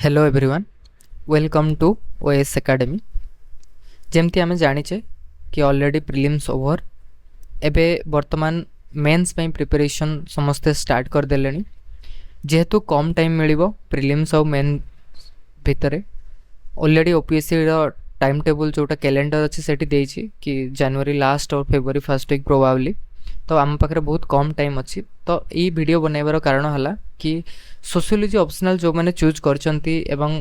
Hello everyone, welcome to O S academy. जमती आम जाचे कि ऑलरेडी प्रिलिम्स ओवर एबे वर्तमान मेंस पे प्रिपरेशन समस्ते स्टार्ट कर देले। जेहेतु कम टाइम मिलिबो प्रिलिम्स और मेन भितर ऑलरेडी ओपीएससी रो टाइम टेबल जोटा कैलेंडर अच्छी सेठी देछि कि जनवरी लास्ट और फेब्रुआरी फर्स्ट वीक प्रोबाब्ली। तो आम पाखे बहुत कम टाइम अच्छी। तो ये वीडियो बनइबार कारण है कि सोशियोलॉजी ऑप्शनल जो मैंने चूज करचंती एवं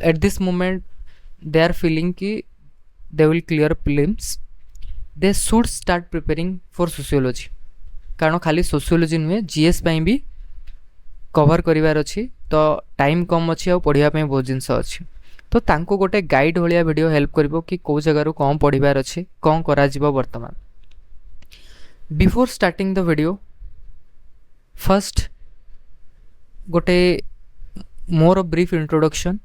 at this moment they are feeling कि they will clear prelims, they should start preparing for sociology. कारण खाली सोशियोलॉजी नुहे जीएस भी कवर करिवार अछि। तो टाइम कम अच्छी और पढ़िया बहुत जिनस अच्छी। तो तांको गोटे गाइड भाया वीडियो हेल्प करिवो कि कौ जगार कौन पढ़िबार अछि, कौन करा जिवो वर्तमान। Before starting the video first गोटे मोर ब्रीफ इंट्रोडक्शन।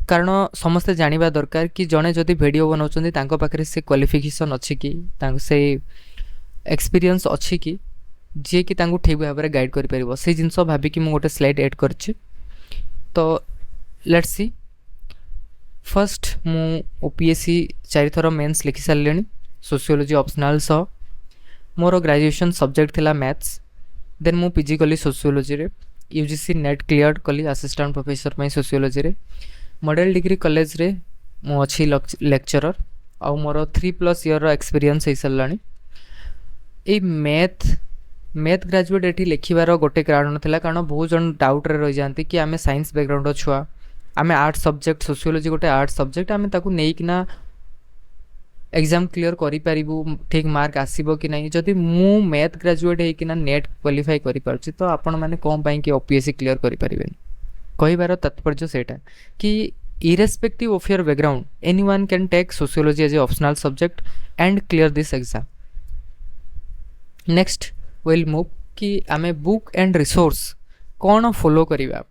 कारण समस्ते जानिबा दरकार कि जड़े जदि वीडियो बनाउछन्ती तांको पाखरे से क्वालिफिकेशन अच्छी कि से एक्सपीरियंस अच्छी कि जी कि तांको ठीक भाव में गाइड कर परिबो से जिनस भाबी कि मु गोटे स्लाइड ऐड करछि। तो लेट्स सी। फर्स्ट मु ओपीएससी 4 थर मेंस लिखि सारलेनी सोशियोलॉजी ऑप्शनल सह। मोर ग्रेजुएशन सब्जेक्ट थिला मैथ्स। देन मु पीजी कली सोशियोलॉजी रे, यूजीसी नेट क्लियर कली असिस्टेंट प्रोफेसर में सोशियोलॉजी रे। मॉडल डिग्री कॉलेज रे मु अच्छी लेक्चरर आ मोर 3+ ईयर एक्सपीरियंस हो सारानी। ये मैथ ग्रेजुएट एठी लिखिबार गोटे कारण थिला, कारण बहुत जन डाउट रे रह जाती कि आमे साइंस बैकग्राउंड छुआ, आमे आर्ट सब्जेक्ट सोशियोलॉजी गोटे आर्ट सब्जेक्ट आमे ताकू नेइकिना एग्जाम क्लियर करि पारिबु, ठीक मार्क आसीबो कि नहीं। जदि मु मैथ ग्रेजुएट हेकिना नेट क्वालिफाई करि पारछि तो आपण माने कोन पई कि ओपीएससी क्लियर करि पारिबेन। कहिबार तात्पर्य सेटा कि irrespective of your background anyone can take sociology as a optional subject and clear this exam. Next will move कि आमे बुक एंड रिसोर्स कौन फॉलो करिबा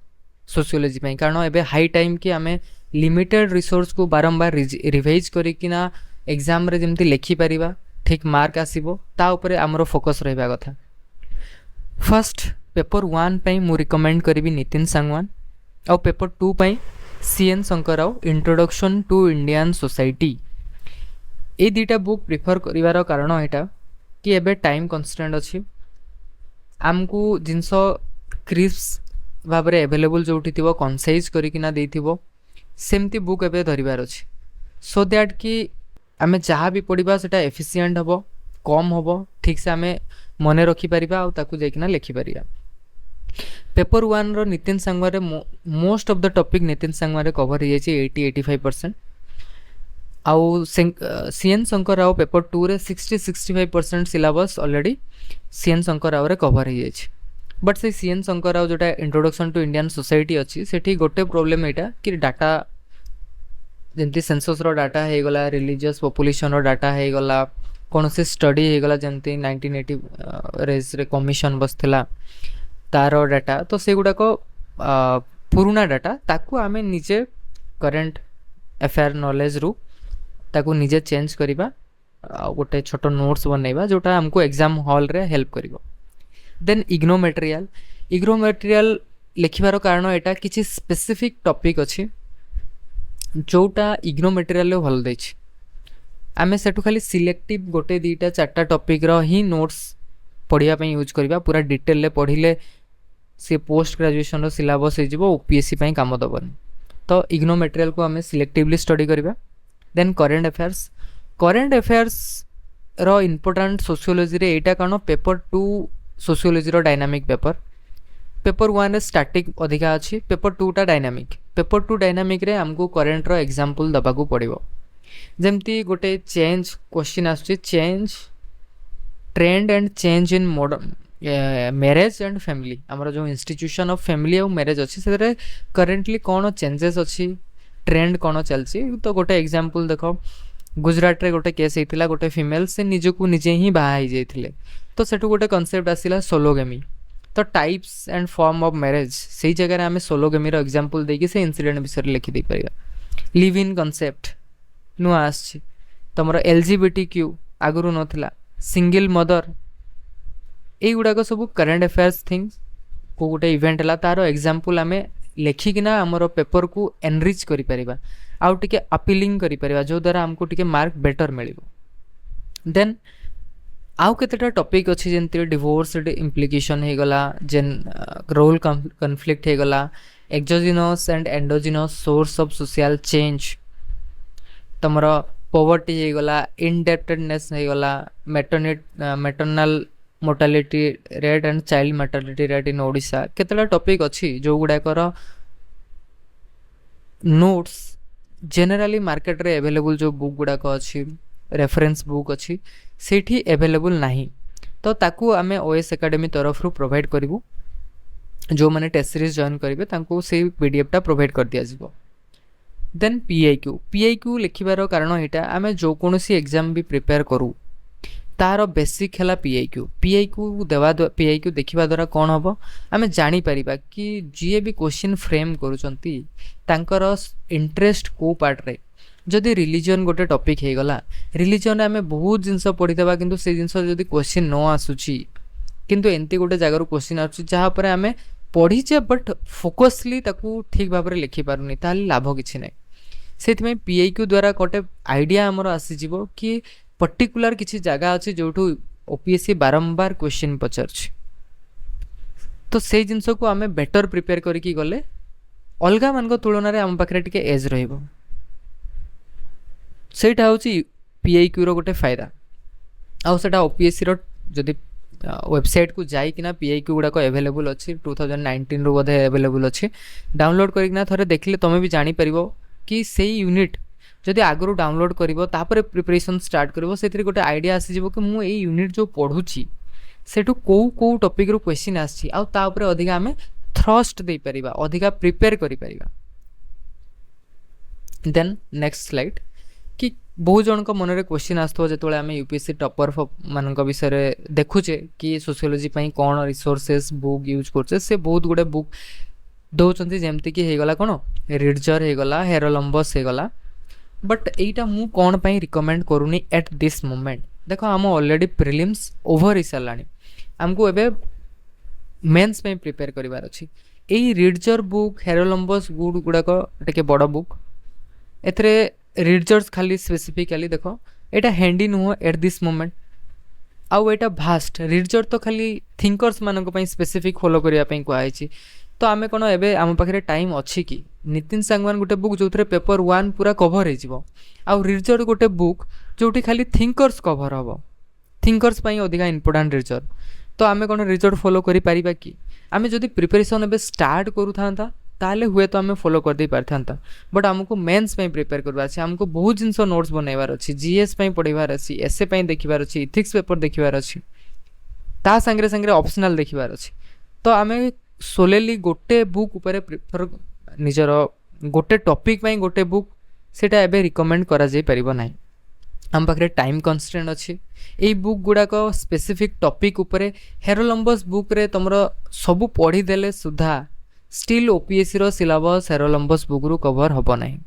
सोशियोलॉजी पई। कारण एबे हाई टाइम कि आमे लिमिटेड रिसोर्स को बारंबार रिवाइज करिकिना एग्जाम रे जेमती लिखि परिबा, ठीक मार्क आसीबो ता ऊपर हमरो फोकस रहबा कथा। फर्स्ट पेपर 1 पई मु रिकमेंड करिवि नितिन सांगवान और पेपर 2 पई C N Shankar Rao introduction to Indian society. ए दुटा बुक प्रिफर करिवार कारण एटा कि एबे टाइम कंस्ट्रेंट अछि, आमको जिनस क्रिस्प भाव में अवेलेबल जोठी थिबो कंसाइज करिकिना देथिबो सेमती बुक एबे धरिबार अछि। सो दैट कि आमे जहाँ भी पढ़ा सेटा एफिशिएंट हबो, कम हबो, ठीक से आमे मने रखि परिबा आ ताकू जाइकिना लिखि परिबा। पेपर 1 रो नितिन सांगवारे most of the topic Nitin सांगवारे कवर हो जाइए 80-85%। आउ सीएन शंकर राव पेपर 2 रे 60-65% syllabus already CN Shankar Rao रे कवर हो जाइए। बट से सीएन शंकर राव जोटा इंट्रोडक्शन टू इंडियन सोसाइटी अच्छी सेठी गोटे प्रॉब्लम एटा कि डाटा जमती सेंसस रो डाटा है गला, रिलीजियस पॉपुलेशन रो डाटा है गला, कौन से स्टडी है गला जमती 1980 रेज रे कमिशन बसथिला तारो डाटा। तो से गुडा को पुराना डाटा ताकू आमे निजे करंट अफेयर नॉलेज रु ताकू निजे चेंज करिबा, गोटे छोटो नोट्स बनैबा जोटा हमको एग्जाम हॉल रे हेल्प करिवो। देन इग्नो मटेरियल लिखिबार कारण एटा किछि स्पेसिफिक टॉपिक अछि जोटा इग्नो मटेरियल रे भल दैछि। आमे सेटु खाली सिलेक्टिव गोटे 2-4 टॉपिक रो ही नोट्स पढ़िया पई यूज करिबा। पूरा डिटेल ले पढ़िले से पोस्ट ग्रेजुएशन रो सिलेबस हे जिवो, ओपीएससी पई काम दबन। तो इग्नो मटेरियल को आमे सिलेक्टिवली स्टडी करिबा। देन करंट अफेयर्स रो इंपोर्टेंट सोशियोलॉजी रे एटा कारण पेपर 2 सोशियोलॉजी रो डायनामिक पेपर 1 रे स्टैटिक अधिका अछि, पेपर 2 टा डायनामिक। पेपर 2 डायनामिक रे हमको करंट रो एग्जांपल दबाकू पड़िबो। जेमती गोटे चेंज क्वेश्चन आछी, change trend and change in modern marriage and family. हमर जो इंस्टीट्यूशन ऑफ फैमिली और मैरिज अच्छी से करेंटली कौन चेंजेस अच्छी, ट्रेंड कौन चलती। तो गोटे एग्जांपल देखो, गुजरात रे गोटे केस होता, गोटे फीमेल से निजको निजे ही बाहा जाइए। तो सेठू गोटे कॉन्सेप्ट आसिला सोलोगेमी। तो types and form of marriage से जगह आम सोलोगेमी रो एग्जांपल देकी से इंसिडेंट विषय लिखि दे परिबा। लिव इन कॉन्सेप्ट नुआ आछि, तमरो एलजीबीटीक्यू आगुरु नथिला, सिंगल मदर, ये गुड़ाक सब करेन्ट अफेयर्स थिंग्स को गोटे इवेंट है तार एग्जांपल आमे लेखिकिना आमर पेपर को एनरिच करि परिबा आउ टिके अपीलिंग करि परिबा जो द्वारा हमको टिके मार्क बेटर मिलिबो। देन आउ केतेटा टॉपिक अछि जेंति डिवोर्स इम्प्लिकेशन हे गला जेन रोल कॉन्फ्लिक्ट हे गला exogenous and endogenous source of social change तमरो पॉवर्टी हे गला इनडेप्टेडनेस हे गला maternal mortality rate and child mortality rate in Odisha केतेटा टॉपिक अछि जो गुडा कर नोट्स जनरली मार्केट रे अवेलेबल जो बुक गुडा को अछि रेफरेंस बुक अच्छी सेठी अवेलेबल नहीं तो ताकू आमे ओएस एकेडमी तरफ रु प्रोवाइड करिवु जो माने टेस्ट सीरीज जॉइन करिवे तांको से पीडीएफ टा प्रोवाइड कर दिया जिवो। देन पीआईक्यू लिखिबार कारण एटा आमे जो कोनोसी एग्जाम भी प्रिपेयर करू तार बेसिक है पीआईक्यू देखिबा द्वारा कौन हम आमे जानी परिबा कि जी भी क्वेश्चन फ्रेम करूचंती तांकर इंटरेस्ट को पार्ट रे जदि रिलीजन गोटे टॉपिक हे गला रिलीजन आमे बहुत जिंस पढ़ी देबा किंतु से जिंस जदि क्वेश्चन न आसुची किंतु एंती गोटे जगह क्वेश्चन आसुची जहाँ पर आमे पढ़ीचे बट फोकसली ताकू ठीक भाव में लिखि पारुनी ताले लाभ किछि नै सेति पीआईक्यू द्वारा गोटे आइडिया हमर आसी जिवो कि पर्टिकुलर किसी जगह अच्छे जो ओपीएससी बारंबार क्वेश्चन पचार तो से जिनस को आम बेटर प्रिपेयर करके गले अलग मान तुलन में आम पाखे टे एज रहा पीआईक्यू रो गोटे फायदा आउ सेटा ओपीएससी रो जदि वेबसाइट को जाइकिना पीआईक्यू गुड़ाक अवेलेबल अच्छी 2019 रू बोधे अवेलेबल अच्छी डाउनलोड करना थे देखिले तुम भी जापर कि से यूनिट जदि आगु डाउनलोड करिवो तापर प्रिपरेशन स्टार्ट करिवो सेतिर गोटे आइडिया आसी जिवो कि मु एई यूनिट जो पढुची सेटु को टॉपिक रो क्वेश्चन आसी आ ता ऊपर अधिक आमे थ्रस्ट दे परिबा अधिक प्रिपेयर करि परिबा। देन नेक्स्ट स्लाइड कि बहुत जन को मन रे क्वेश्चन आस्तो जेतोले आमे यूपीएससी टॉपर मान विषय रे देखुचे कि सोशियोलॉजी पई कोन रिसोर्सेस बुक यूज करछे से बहुत गुडे बुक दउचंती जेमति कि हे गला कोन रिडजर हे गला हेरोलम्बस हे गला बट एटा मु कौन पाई रिकमेंड करूनी एट दिस मोमेंट देखो आम ऑलरेडी प्रिलिम्स ओवर ही सारानी आमको एबे मेंस पे प्रिपेयर करिवार अछि एई रिडजर बुक हेरोलम्बस गुड़ाक टिके बड़ बुक एथरे रिडजर्स खाली स्पेसिफिकली देखो एटा हैंडी नुह एट दिस मोमेंट आउ एटा भास्ट रिडजर तो खाली थिंकर्स मानक पई स्पेसिफिक फॉलो करिया पई कहै तो आमे कोन एबे आम पाखे टाइम अच्छी कि नितिन सांगवान गोटे बुक जो पेपर 1 पूरा कभर हो आउ रिडजर गोटे बुक जोटी खाली थिंकर्स कभर हम थिंकर्स पई अधिका इंपोर्टेंट रिडजर तो आमे कोन रिडजर फॉलो करि परिबा कि आमे जदि प्रिपरेशन एबे स्टार्ट करू थांता ताले हुए तो आमे फॉलो कर दे पारथांता बट हमको मेंस पई प्रिपेयर करबा छै हमको बहुत जिंस नोट्स बनैबार अछि जीएस पई पढिबार अछि एसए पई देखिबार अछि इथिक्स पेपर देखिबार अछि ता संगे संगे ऑप्शनल देखिबार अछि तो आमे सोलेली गोटे बुक ऊपर प्रिफर निजर गोटे टॉपिक पई गोटे बुक सेटा एबे रिकमेंड करा जाय परिबो नाही हम पाखरे टाइम कन्स्ट्रेंट अछि एई बुक गुडा को स्पेसिफिक टॉपिक ऊपर हेरोलम्बस बुक रे तमरो सब पढ़ी देले सुधा स्टिल ओपीएससी रो सिलेबस हेरोलम्बस बुक रु कवर होबो नाही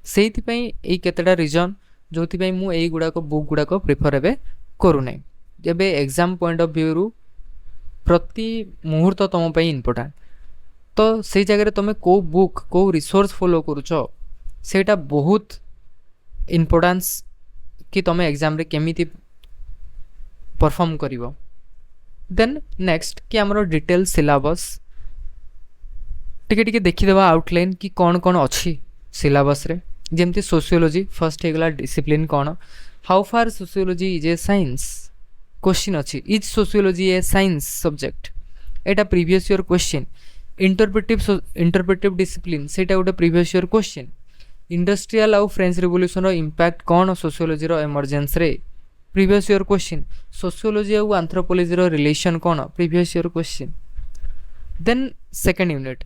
सेति पई एई केतेटा रीजन जोथि पई मु एई गुडा को बुक गुडा को प्रिफर एबे करू नाही जेबे एग्जाम पॉइंट ऑफ व्यू रु प्रति मुहूर्त तुम पे इम्पोर्टेंट तो से जगह तुम को बुक को रिसोर्स फॉलो करुच सेटा बहुत इम्पोर्टेंस कि तुम एग्जाम रे केमिति परफॉर्म करिवो। देन नेक्स्ट कि हमरो डिटेल सिलेबस टिके देखिदेवा आउटलाइन कि कौन कौन अच्छी सिलेबस रे जेमती सोशियोलॉजी फर्स्ट हेगला डिसिप्लिन कौन how far sociology is a science question अच्छी is sociology a science subject एटा previous year question interpretive discipline सेटा गोटे प्रीवियस ईयर क्वेश्चन इंडस्ट्रियल आउ फ्रेंच रिवोल्यूशन रो इंपैक्ट कौन सोशियोलॉजी रो इमर्जेंस रे प्रीवियस ईयर क्वेश्चन सोशियोलॉजी आउ एंथ्रोपोलॉजी रो रिलेशन कौन previous year question. Then second unit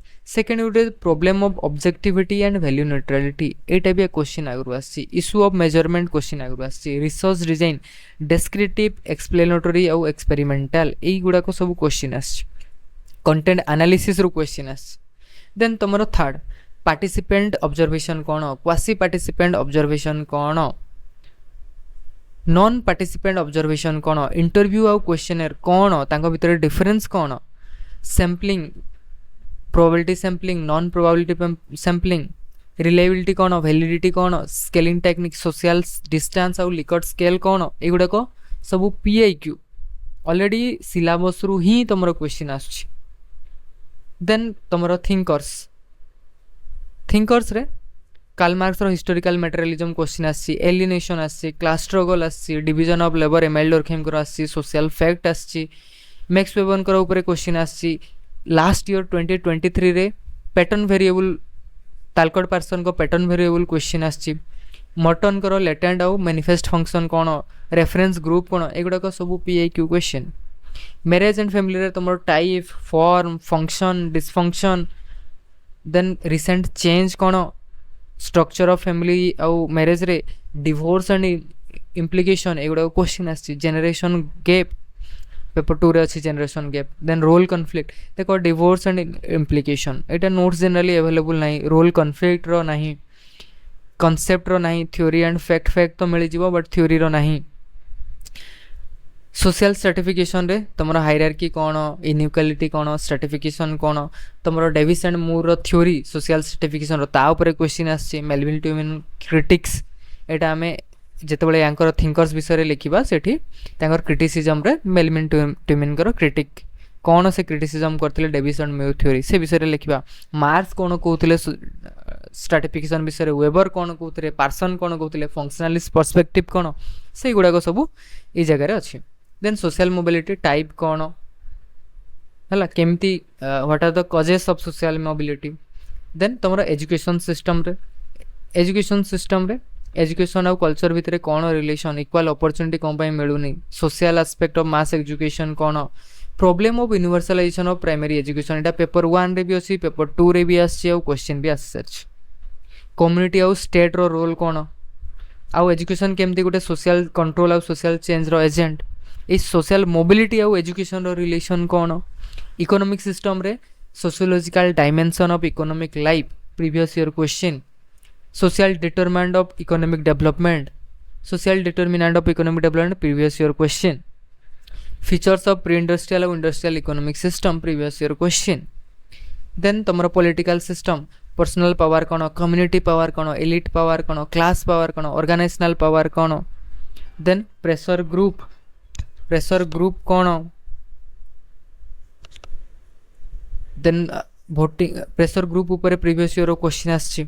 problem of objectivity and value neutrality एटा भी क्वेश्चन आगु आसी इश्यू ऑफ मेजरमेंट क्वेश्चन आगु आसी रिसर्च डिजाइन डेस्क्रिप्टिव एक्सप्लेनेटरी आउ एक्सपेरिमेंटल एई गुडा को सब क्वेश्चन आसी कंटेंट एनालिसिस रो क्वेश्चन आसी। देन तुमरो थर्ड पार्टिसिपेंट ऑब्जर्वेशन कौन क्वासी पार्टिसिपेंट ऑब्जर्वेशन कौन नॉन पार्टिसिपेंट ऑब्जर्वेशन कौन इंटरव्यू आउ क्वेश्चनर कौन तांको भितर डिफरेंस कौन sampling probability sampling non probability sampling reliability कौन वैलिडिटी कौन स्केलिंग टेक्निक सोशल डिस्टेंस आउ लिकट स्केल कौन एगुड़ाक सब PIQ ऑलरेडी सिलेबस रु ही तुम क्वेश्चन आसुछि देन तुम थिंकर्स रे Karl Marx historical materialism question आसी एलिनेशन आसी क्लास स्ट्रगल आसी division of labour Emile Durkheim को आसी सोशल फैक्ट आसी मैक्स वेबन कर ऊपर क्वेश्चन आसी लास्ट ईयर 2023 रे पैटर्न वेरिएबल तालकट पार्सन को पैटर्न वेरिएबल क्वेश्चन आसी मटन कर लेटेंट आउ मैनिफेस्ट फंक्शन कौन रेफरेंस ग्रुप कौन एगुड़ाक सब PIQ question marriage and family रे तुम type form function dysfunction then recent change कौन स्ट्रक्चर ऑफ फैमिली आउ मैरिज रे डिवोर्स एंड इम्प्लिकेशन एगुड़ा क्वेश्चन आसी जेनरेशन गैप पेपर 2 रे अच्छी generation gap then role conflict देखो डिवोर्स एंड इम्प्लिकेशन एटा नोट्स जनरली अवेलेबल नहीं रोल कन्फ्लिक्ट रो नहीं कॉन्सेप्ट रो नहीं थ्योरी एंड फैक्ट तो मिल जिवो बट थ्योरी रो नहीं सोशल स्ट्रेटिफिकेशन रे तुमरो हायरार्की कौन इनइक्वालिटी कौन स्ट्रेटिफिकेशन कौन तुमरो डेविस एंड मूर रो थ्योरी सोशल स्ट्रेटिफिकेशन रो ता ऊपर क्वेश्चन आछि मेलविन ट्यूमिन क्रिटिक्स एटा हमें जेतेबेले यांकर थिंकर्स विषय लिखा सेठी तांकर क्रिटिसिजम रे मेलविन ट्यूमिन कर क्रिटिक कौन से क्रिटिसिजम करथिले डेविस एंड मूर थ्योरी से विषय लिखा मार्क्स कौन कहउथिले स्ट्रेटिफिकेशन विषय वेबर कौन कहउथिले पार्सन कौन कहउथिले फंक्शनलिस्ट पर्सपेक्टिव कौन से गुड़ाक सब ई जगह अच्छी देन सोशल मोबिलिटी टाइप कौन है केमती what are the causes of social mobility then तुम एजुकेशन सिस्टम रे एजुकेशन आउ कल्चर भितर कौन रिलेशन इक्वाल अपॉर्चुनिटी कौन पाई मिलूनी social aspect of mass education कौन problem of universalization of primary education एटा पेपर 1 रे भी अच्छी पेपर 2 रे भी आसी आउ क्वेश्चन भी आसी कम्युनिटी आउ स्टेट रो रोल कौन आउ एजुकेशन केमती गोटे सोशल कंट्रोल आउ सोशल चेंज रो एजेंट इस सोशल मोबिलिटी आउ एजुकेशन रो रिलेशन कौन इकोनॉमिक सिस्टम रे sociological dimension of economic life previous year question social determinant of economic development social determinant of economic development previous year question features of pre industrial और industrial economic system previous year question then तुम political system personal power कौन community power कौन elite power कौन class power कौन organisational power कौन then pressure group कौन then voting pressure group ऊपर previous year question आछि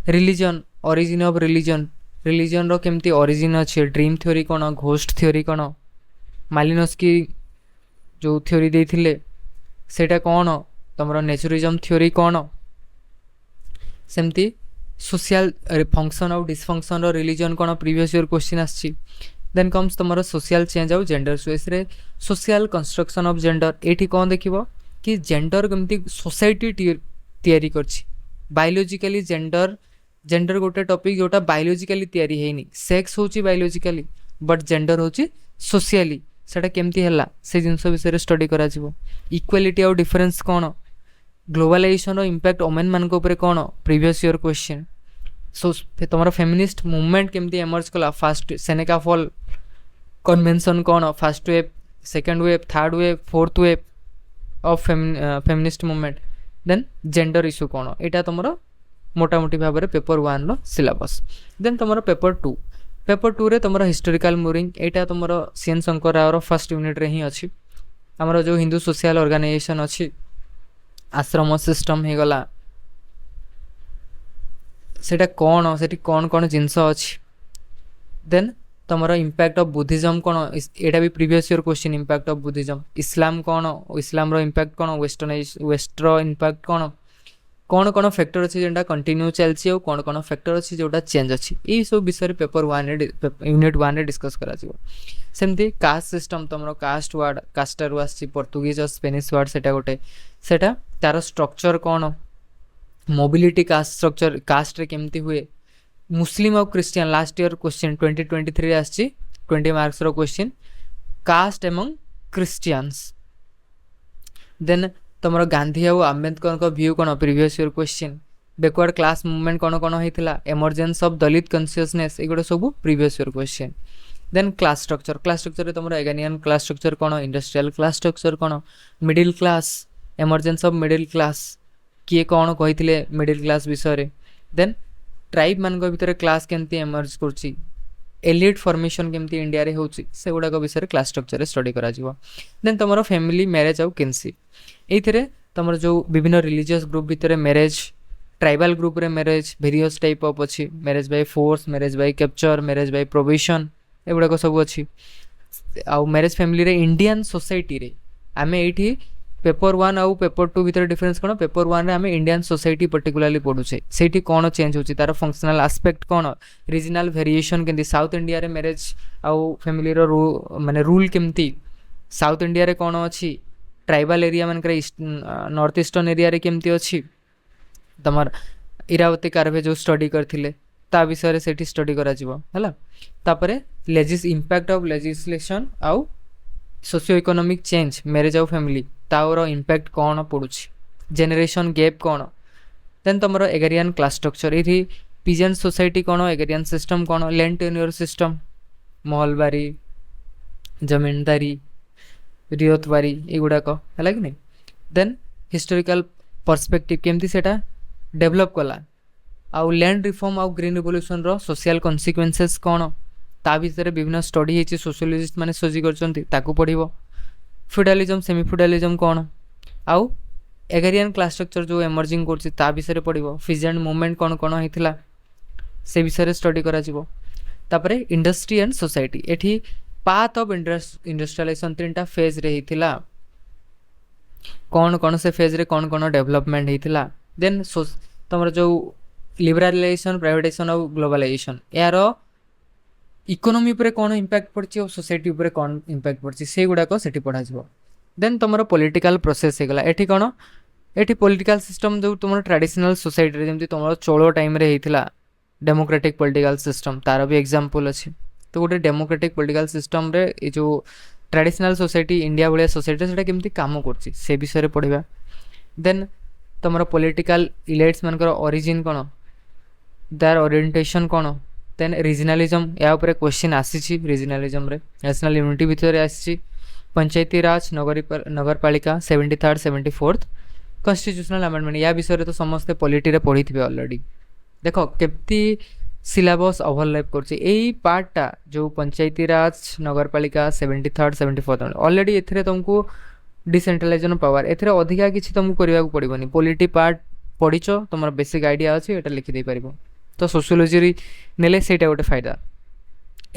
रिलीजन ओरिजिन ऑफ रिलीजन रो केमती ओरिजिन अच्छे ड्रीम थ्योरी कौन घोस्ट थ्योरी कौन मालिनस्की जो थ्योरी देथिले सेटा कौन तुमरो नेचुरिज्म थ्योरी कौन सेमती सोशल फंक्शन और डिसफंक्शन रो रिलीजन कौन प्रीवियस ईयर क्वेश्चन आछि देन कम्स तुमरो सोशल चेंज और जेंडर चॉइस रे सोशल कंस्ट्रक्शन ऑफ जेंडर एठी कौन देखिबो कि जेंडर केमती सोसाइटी तैयारी करछि बायोलॉजिकली जेंडर गोटे टॉपिक जोटा बायोलॉजिकली तैयारी हेनी सेक्स होची बायोलॉजिकली बट जेंडर होची सोशली सेटा केमती हला से जिंस विषय स्टडी करा जिवो इक्वालिटी और डिफरेंस कौन ग्लोबलाइजेशन इम्पैक्ट वोमेन मान ऊपर कौन प्रीवियस ईयर क्वेश्चन सो तुम फेमिनिस्ट मूवमेंट केमती एमर्ज कला फास्ट सेनेका फॉल कन्वेंशन कौन first wave second wave third wave fourth wave of feminist movement then gender issue कौन एटा तुम मोटामोटी भाव में पेपर 1 रो सिलेबस देन तुम पेपर 2 रे तुम हिस्टोरिकल मूविंग एटा तुम C N Shankar Rao first unit रे ही अच्छी आमर जो हिंदू सोशल ऑर्गेनाइजेशन अच्छी आश्रम सिस्टम हो गला सेटा कौन से कौन जिनस अच्छी देन तुम इम्पैक्ट ऑफ बुद्धिज्म कौन एटा भी previous year question impact of Buddhism Islam कौन इस्लाम रो इम्पैक्ट कौन वेस्ट रो इम्पैक्ट कौन कौन फैक्टर अच्छी जोटा कंटिन्यू चलती और कौन कौन फैक्टर अच्छी जोटा चेंज अच्छी यही सब विषय पेपर 1 यूनिट 1 रे डिस्कस करा सेमती कास्ट सिस्टम तुम कास्ट वर्ड कास्टर आसी पोर्तुगीज और स्पेनिश वर्ड सेटा गोटे सेटा तार स्ट्रक्चर कौन मोबिलिटी कास्ट स्ट्रक्चर कास्ट रे केमती हुए मुस्लिम और क्रिश्चियन लास्ट ईयर क्वेश्चन 2023 आसी 20 मार्क्स रो question caste among Christians then तुम गांधी और आम्बेडकर को व्यू कौन previous year question backward class movement कौन कौन होता एमरजेंस ऑफ दलित कॉन्शियसनेस एगुड़ा सब previous year question then class structure तुम एगानियन क्लास स्ट्रक्चर कौन इंडस्ट्रियल क्लास स्ट्रक्चर कौन middle class emergence of middle class किए कौन कही मिडिल क्लास विषय देन ट्राइब मान भितर क्लास केमती एमर्ज कर एलिट फॉर्मेशन केमती इंडिया रे होची से गुडाक विषय क्लास स्ट्रक्चर स्टडी करा जीवो देन तुम फैमिली मैरिज आउ किनसी एथिरे तुम जो विभिन्न रिलीजियस ग्रुप भितर मैरिज ट्राइबल ग्रुप रे मैरिज वेरियस टाइप ऑफ अच्छी marriage by force marriage by capture marriage by provision एगुड़ाक सब अच्छी आउ मैरिज फैमिली रे इंडियन सोसाइटी रे आमे एठी पेपर 1 आउ पेपर 2 भितर डिफरेंस कोन पेपर 1 रे आमे इंडियन सोसाइटी पर्टिकुलरली पढुछे सेठी कोन चेंज होची तार फंक्शनल एस्पेक्ट कोन रीजनल वेरिएशन केंती साउथ इंडिया रे मैरिज आउ फैमिली रो माने रूल केमती साउथ इंडिया रे कोन अछि ट्राइबल एरिया मान करे नॉर्थ ईस्टर्न एरिया रे केमती अछि तमर इरावती कारवे जो स्टडी करथिले ता विषय से स्टडी करा है तापरे लेजिस इम्पैक्ट ऑफ लेजिस्लेशन आउ सोशियो इकोनॉमिक चेंज मैरिज आउ फैमिली तार इम्पैक्ट कौन पड़ुछि जेनरेशन गैप कौन देन तुम एग्रियन क्लास स्ट्रक्चर ये पिजेंट सोसाइटी कौन एग्रियन सिस्टम कौन लैंड टेन्योर सिस्टम महलबारी जमींदारी रियतबारी युड़ाक है कि नहीं देन हिस्टोरिकल पर्सपेक्टिव केमती सेटा डेभलप कला आउ लैंड रिफॉर्म आउ ग्रीन रिवोल्यूशन रो सोशल कॉन्सिक्वेंसेस कौन ता भीतर विभिन्न स्टडी होती सोशियोलॉजिस्ट माने सोजी करचंती ताकू पढ़िबो फ्यूडालिज्म सेमी फ्यूडालिज्म कौन आउ एग्रियन क्लास स्ट्रक्चर जो एमर्जिंग करछि ता विषय पढ़िबो फिजेंट मूवमेंट कौन कौन होइथिला से विषय स्टडी करा जिवो तापरे इंडस्ट्री एंड सोसाइटी एठी पाथ ऑफ इंडस्ट्रियलाइजेशन तीनटा फेज रे होइथिला कौन कौन से फेज रे कौन कौन डेवलपमेंट होइथिला देन तुम जो लिबरालाइजेशन प्राइवेटाइजेशन और ग्लोबलाइजेशन यार इकोनॉमी पर कौन इम्पैक्ट पड़ची और सोसाइटी पर कौन इम्पैक्ट पड़ची से गुड़ाक से पढ़ा देन तुम पॉलिटिकल प्रोसेस होगा एठी कौन एठी पॉलिटिकल सिस्टम जो तुम ट्रेडिशनल सोसाइटी जमी तुम चोल टाइम रे होइथिला डेमोक्रेटिक पॉलिटिकल सिस्टम तार भी एग्जांपल अच्छी तो गोटे डेमोक्रेटिक पॉलिटिकल सिस्टम रे ये जो ट्रेडिशनल सोसाइटी इंडिया भाया सोसाइटी से केमती काम करछि से विषय पढ़ा देन तुम पॉलिटिकल इलाइट्स मानकर ओरिजिन कौन दार ओरिएंटेशन कौन देन रीजनलिज्म या ऊपर क्वेश्चन आसी रीजनलिज्म रे नेशनल यूनिटी भितर आसी पंचायती राज नगरपालिका 73rd 74th कॉन्स्टिट्यूशनल अमेंडमेंट या विषय तो समस्ते पॉलिटी रे पढ़ी थे ऑलरेडी देख केमती सिलेबस ओवरलैप करछि एई पार्टटा जो पंचायती राज नगरपालिका 73rd 74th ऑलरेडी एथरे तुमको डिसेंट्रलाइजेशन पावर एथरे अधिका किछि तुमको करबा को पड़िबनी पॉलिटी पार्ट पढ़िच तुम बेसिक आइडिया अच्छे एटा लिखि दे पारिबो तो सोशियोलॉजी नेले सेटा गोटे फायदा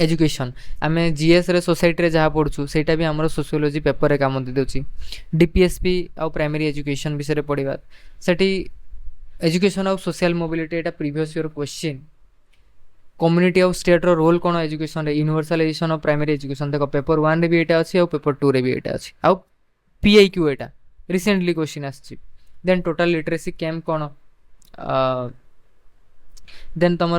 एजुकेशन आमे जीएस रे सोसाइटी रे जहाँ पढ़ुछु सेटा भी हमर सोशियोलॉजी पेपर रे काम दे दोछि डीपीएसपी आ प्राइमरी एजुकेशन विषय रे पढ़िबा सेठी एजुकेशन ऑफ सोशल मोबिलिटी एटा previous year question community of state रो रोल कोन एजुकेशन रे यूनिवर्सलाइजेशन ऑफ प्राइमरी एजुकेशन देखो पेपर 1 रे भी एटा अछि आ पेपर 2 रे भी एटा अछि आ पीआईक्यू एटा रिसेंटली क्वेश्चन आछि देन टोटल लिटरेसी कैम्प कौन देन तुम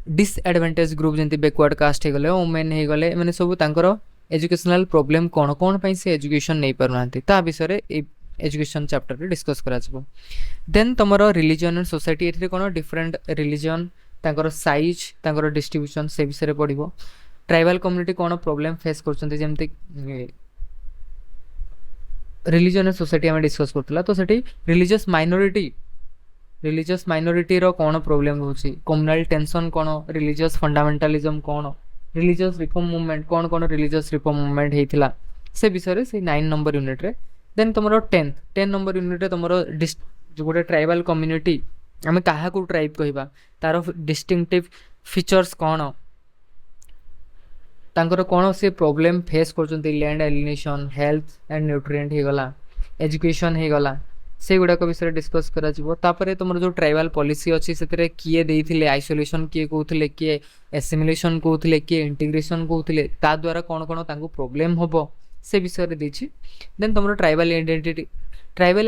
डिसएडवांटेज ग्रुप जमी बैकवर्ड कास्ट हो गले वुमेन हो गले मैंने सब तांकर एजुकेशनल प्रॉब्लम कौन कौन पाई से एजुकेशन नहीं पारना ता विषय एजुकेशन चैप्टर रे डिस्कस करा जबो देन तुम रिलीजन एंड सोसाइटी एथरे कौन डिफरेंट रिलीजन तांकर साइज तांकर डिस्ट्रीब्यूशन से विषय पढ़िबो ट्राइबल कम्युनिटी कौन प्रॉब्लम फेस करछन्ते जेमते रिलीजन एंड सोसाइटी आम डिस्कस करथला तो सेठी रिलीजियस माइनॉरिटी रो कौन प्रॉब्लम होची कम्युनल टेंशन कौन रिलीजियस फंडामेंटलिज्म कौन रिलीजियस रिफॉर्म मूवमेंट कौन कौन रिलीजियस रिफॉर्म मूवमेंट हेतिला से विषय से 9 नंबर यूनिट रे देन तुमरो 10 नंबर यूनिट रे तुमरो जो गोटे ट्राइबल कम्युनिटी आम क्या ट्राइब कहबा तार डिस्टिंक्टिव फीचर्स कौन तांकर कौन से प्रॉब्लम फेस करछन्ती land alienation health and nutrient हो गला एजुकेशन हो गला से गुड़ाक विषय डिस्कस करा तापरे तुम जो ट्राइबल पॉलिसी अच्छी से किए देइथिले आइसोलेशन किए कहते किए एसिमिलेशन कहते किए इंटीग्रेशन कहते ता द्वारा कौन कौन तांको प्रॉब्लम होबो से विषय रे देछि देन तुम ट्राइबल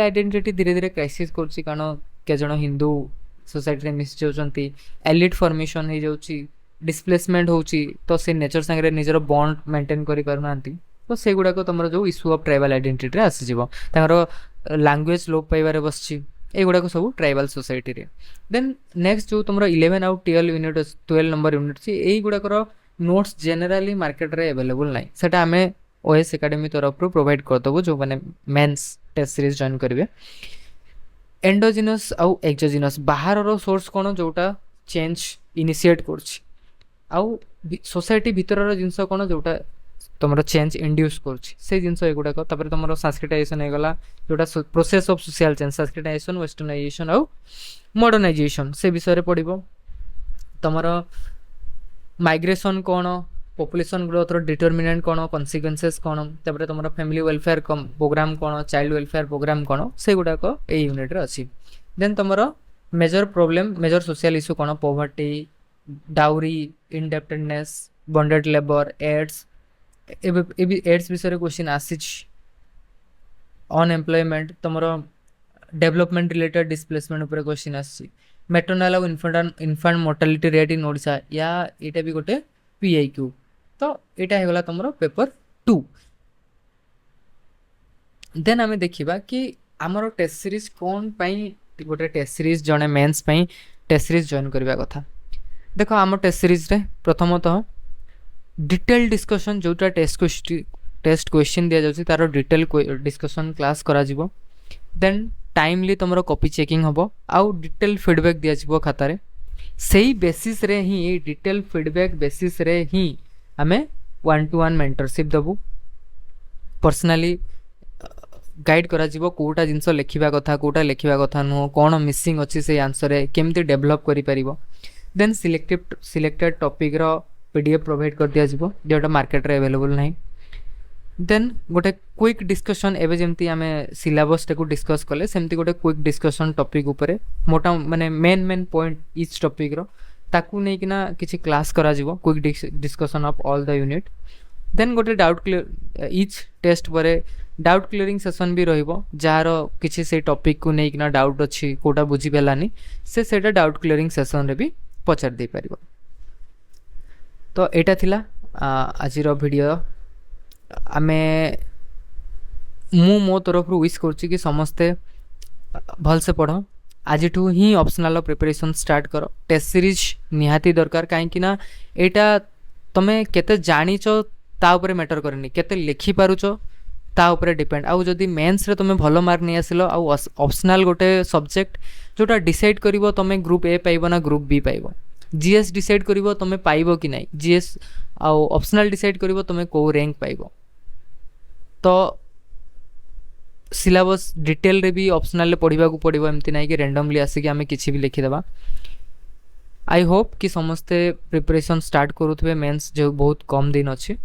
आइडेंटिटी धीरे धीरे क्राइसिस करछि कारण के जण हिंदू सोसाइटी रे मिस जाउछन्ती एलिट फॉर्मेशन हो जाउछि डिस्प्लेसमेंट होउछि तो से नेचर संगे निजर बॉन्ड मेंटेन करि पारुनांती तो से गुड़ाक तुम जो इश्यू ऑफ ट्राइबल आइडेंटिटी आसीजिवो तांकर लैंग्वेज लोप पाइबारे बसछि ए गुड़ाक सब ट्राइबल सोसाइटी रे देन नेक्स्ट जो तुम 11 आउ 12 नंबर यूनिट छी एई गुड़ाकर नोट्स जनरली मार्केट रे अवेलेबल नाही सेटा हमें ओएस एकेडमी तरफ प्रोवाइड कर दबो जो माने मेंस टेस्ट सीरीज जॉइन करेंगे। एंडोजिनस आउ एक्सोजिनस बाहर सोर्स कौन जोटा चेंज इनिशिएट करछि आउ सोसाइटी भितर जिनस कौन जोटा तुम चेंज इंड्यूस करछि से जिनस एगुड़ाक तापर तुम संस्कृताइजेशन हो गला जोटा process of social change Sanskritization westernization आउ मॉडर्नाइजेशन से विषय पड़ो। तुम माइग्रेशन कौन पॉपुलेशन ग्रोथ रो डिटरमिनेंट कौन कॉन्सिक्वेंसेस कौन तापर तुम फैमिली वेलफेयर प्रोग्राम कौन चाइल्ड वेलफेयर प्रोग्राम कौन से गुड़ाक ए यूनिट रे अच्छी। देन तुम major problem major social issue कौन poverty dowry indebtedness bonded labour AIDS AIDS विषय क्वेश्चन आसी अनएम्प्लॉयमेंट तुम डेवलपमेंट रिलेटेड डिस्प्लेसमेंट उपर क्वेश्चन आसी मैटरनाल और इनफांट मोर्टालिटी रेट इन ओडिशा या एटा भी गोटे पीआईक्यू। तो यहाँ होगला तुम पेपर 2। देन आम देखा कि आमर टेस्ट सीरीज कौन पाई गोटे टेस्ट सीरीज जड़े मेन्स पाई टेस्ट सीरीज जॉइन करने कथा। देख आम टेस्ट सीरीज रे प्रथमतः डिटेल डिस्कशन जोटा टेस्ट क्वेश्चन दि जाउछि तार डिटेल डिस्कशन क्लास करा जिवो। देन टाइमली तुम कॉपी चेकिंग हम आउ डिटेल फीडबैक दि जाइबो खातारे सही बेसिस रे ही डिटेल फीडबैक बेसिस रे ही आमे 1-to-1 मेंटरशिप दबु पर्सनली गाइड करा जिवो कोटा जिंस लिखिबा कथा नुह कौन मिसिंग अच्छी से आंसर केमती डेभलप करि परिबो। देन सिलेक्टेड टॉपिक रो पीडीएफ प्रोवाइड कर दिया जिवो जोटा मार्केट रे अवेलेबल नहीं। देन गोटे क्विक डिस्कशन एवं जमती आम सिलेबस टाक डिस्कस कले सेमती गोटे क्विक डिस्कशन टॉपिक उपरे मोटा माने मेन पॉइंट इच टॉपिक रो ताकू नहीं कि ना किसी क्लास करा जिवो quick discussion of all the unit. Then गोटे डाउट क्लियर इच टेस्ट पर डाउट क्लियरिंग सेशन भी रहिबो जार किसी से टॉपिक को नहीं कि ना डाउट अच्छी कोटा बुझी पेलानी से डाउट क्लियरिंग सेशन रे भी पचार दे पारिबो। तो एटा थिला आजिर वीडियो आमे मो तरफ विश करुच्ची कि समस्ते भल से पढ़ आज ही ऑप्शनल प्रिपरेशन स्टार्ट कर टेस्ट सीरीज निहाती दरकार कहीं ना एटा तमें केते जानिच ता उपरे मैटर करनी केते लिखि पारुच ता उपरे डिपेंड आउ जदि मेंस रे तुम भल मार्क नहीं आसिल आउ ऑप्शनल गोटे सब्जेक्ट जोटा डिसाइड करिवो तमे ग्रुप ए पाइबो ना ग्रुप बी पाइबो जीएस डिसाइड करिवो तमे पाइबो कि नहीं जीएस आउ ऑप्शनल डिसाइड करिवो तमे को रैंक पाइबो। तो सिलेबस डिटेल रे भी ऑप्शनल पढ़ा को पड़ो एमती ना कि रैंडमली आसिक आम कि भी लिखिदेवा। आई होप कि समस्ते प्रिपरेशन स्टार्ट करुवे मेंस जो बहुत कम दिन अच्छी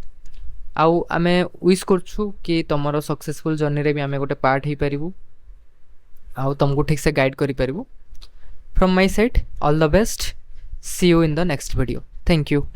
आउ आमे विश करछु कि तुमर सक्सेसफुल जर्नी रे भी आमे गोटे पार्ट हो पारिबु आउ तुमको ठीक से गाइड करि पारिबु। From my side all the best see you in the next video. Thank you.